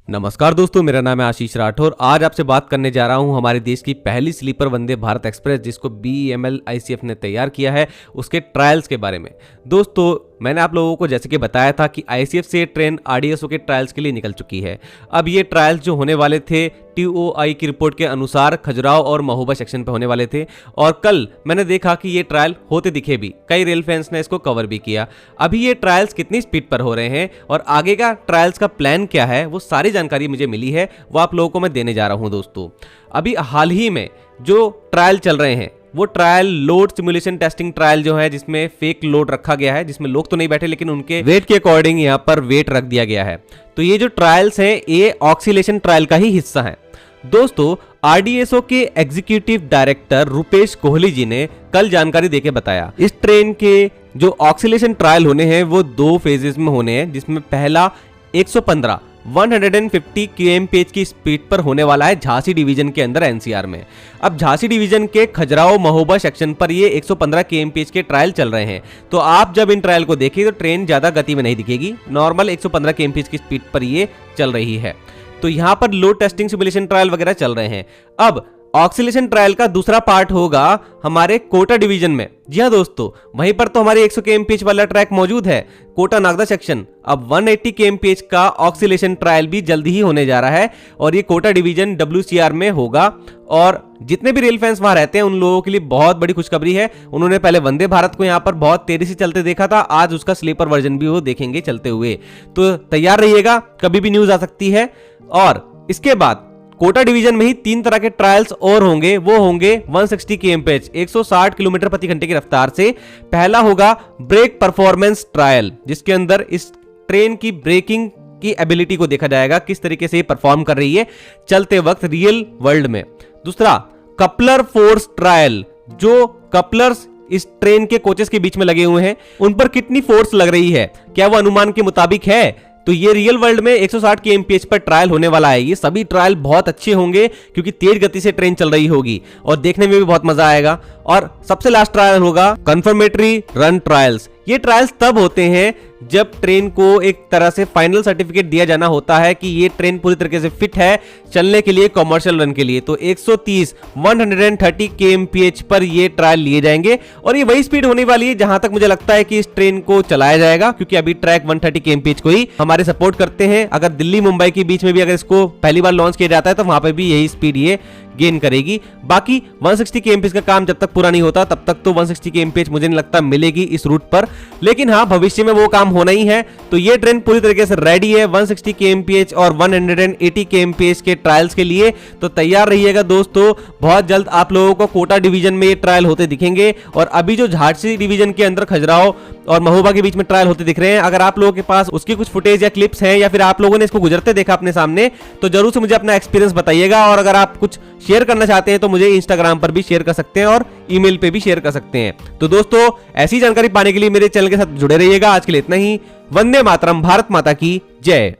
नमस्कार दोस्तों, मेरा नाम है आशीष राठौर। आज आपसे बात करने जा रहा हूं हमारे देश की पहली स्लीपर वंदे भारत एक्सप्रेस जिसको BEML ICF ने तैयार किया है, उसके ट्रायल्स के बारे में। दोस्तों, मैंने आप लोगों को जैसे कि बताया था कि ICF से ट्रेन RDSO के ट्रायल्स के लिए निकल चुकी है। अब ये ट्रायल्स जो होने वाले थे TOI की रिपोर्ट के अनुसार खजुराहो और महोबा सेक्शन पे होने वाले थे, और कल मैंने देखा कि ये ट्रायल होते दिखे भी, कई रेल फैंस ने इसको कवर भी किया। अभी ये ट्रायल्स कितनी स्पीड पर हो रहे हैं और आगे का ट्रायल्स का प्लान क्या है, वो सारी जानकारी मुझे मिली है, वो आप लोगों को मैं देने जा रहा हूं। दोस्तों, अभी हाल ही में जो ट्रायल चल रहे हैं वो trial load simulation testing trial जो है, जिसमें फेक लोड रखा गया है, जिसमें लोग तो नहीं बैठे लेकिन उनके वेट के अकॉर्डिंग यहाँ पर वेट रख दिया गया है। तो ये जो ट्रायल्स हैं ये ऑक्सीलेशन ट्रायल का ही हिस्सा है। दोस्तों, RDSO के एग्जीक्यूटिव डायरेक्टर रुपेश कोहली जी ने कल जानकारी देके बताया, इस ट्रेन के जो ऑक्सीलेशन ट्रायल होने हैं वो 2 फेजेस में होने हैं, जिसमें पहला 150 kmph की स्पीड पर होने वाला है झांसी डिवीजन के अंदर NCR में। अब झांसी डिवीजन के खजुराहो महोबा सेक्शन पर ये 115 kmph के ट्रायल चल रहे हैं। तो आप जब इन ट्रायल को देखिए तो ट्रेन ज्यादा गति में नहीं दिखेगी, नॉर्मल 115 kmph की स्पीड पर ये चल रही है। तो यहाँ पर लोड टेस्टिंग सिमुलेशन ट्रायल वगैरह चल रहे हैं। अब ऑक्सीलेशन ट्रायल का दूसरा पार्ट होगा हमारे कोटा डिवीजन में। जी हाँ दोस्तों, वहीं पर तो हमारे 100 kmph वाला ट्रैक मौजूद है, कोटा नागदा सेक्शन। अब 180 kmph का ऑक्सीलेशन ट्रायल भी जल्दी ही होने जा रहा है और ये कोटा डिवीजन WCR में होगा। और जितने भी रेल फैंस वहां रहते हैं उन लोगों के लिए बहुत बड़ी खुशखबरी है। उन्होंने पहले वंदे भारत को यहाँ पर बहुत तेजी से चलते देखा था, आज उसका स्लीपर वर्जन भी वो देखेंगे चलते हुए। तो तैयार रहिएगा, कभी भी न्यूज आ सकती है। और इसके बाद कोटा डिवीजन में ही 3 तरह के ट्रायल्स और होंगे, वो होंगे 160 kmph 160 किलोमीटर प्रति घंटे की रफ्तार से। पहला होगा ब्रेक परफॉर्मेंस ट्रायल, जिसके अंदर इस ट्रेन की ब्रेकिंग की एबिलिटी को देखा जाएगा, किस तरीके से परफॉर्म कर रही है चलते वक्त रियल वर्ल्ड में। दूसरा कपलर फोर्स ट्रायल, जो कपलर्स इस ट्रेन के कोचेस के बीच में लगे हुए हैं उन पर कितनी फोर्स लग रही है, क्या वो अनुमान के मुताबिक है। तो ये रियल वर्ल्ड में 160 kmph पर ट्रायल होने वाला है। ये सभी ट्रायल बहुत अच्छे होंगे क्योंकि तेज गति से ट्रेन चल रही होगी और देखने में भी बहुत मजा आएगा। और सबसे लास्ट ट्रायल होगा कंफर्मेटरी रन ट्रायल्स। ये ट्रायल्स तब होते हैं जब ट्रेन को एक तरह से फाइनल सर्टिफिकेट दिया जाना होता है कि ये ट्रेन पूरी तरीके से फिट है चलने के लिए, कमर्शियल रन के लिए। तो 130 kmph पर ये ट्रायल लिए जाएंगे और ये वही स्पीड होने वाली है जहां तक मुझे लगता है कि इस ट्रेन को चलाया जाएगा, क्योंकि अभी ट्रैक 130 kmph को ही हमारे सपोर्ट करते हैं। अगर दिल्ली मुंबई के बीच में भी अगर इसको पहली बार लॉन्च किया जाता है तो वहां पर भी यही स्पीड ये गेन करेगी। बाकी 160 kmph का काम जब तक पूरा नहीं होता तब तक तो 160 kmph मुझे नहीं लगता मिलेगी इस रूट पर, लेकिन हाँ भविष्य में वो काम होना ही है। तो ये ट्रेन पूरी तरीके से रेडी है 160 kmph और 180 kmph के ट्रायल्स के लिए। तो तैयार रहिएगा दोस्तों, बहुत जल्द आप लोगों को कोटा डिवीजन में ये ट्रायल होते दिखेंगे। और अभी जो झांसी डिवीजन के अंदर खजुराहो और महोबा के बीच में ट्रायल होते दिख रहे हैं, अगर आप लोगों के पास उसकी कुछ फुटेज या क्लिप्स हैं या फिर आप लोगों ने इसको गुजरते देखा अपने सामने, तो जरूर से मुझे अपना एक्सपीरियंस बताइएगा। और अगर आप कुछ शेयर करना चाहते हैं तो मुझे इंस्टाग्राम पर भी शेयर कर सकते हैं और ईमेल पे भी शेयर कर सकते हैं। तो दोस्तों, ऐसी जानकारी पाने के लिए मेरे चैनल के साथ जुड़े रहिएगा। आज के लिए इतना ही। वंदे मातरम, भारत माता की जय।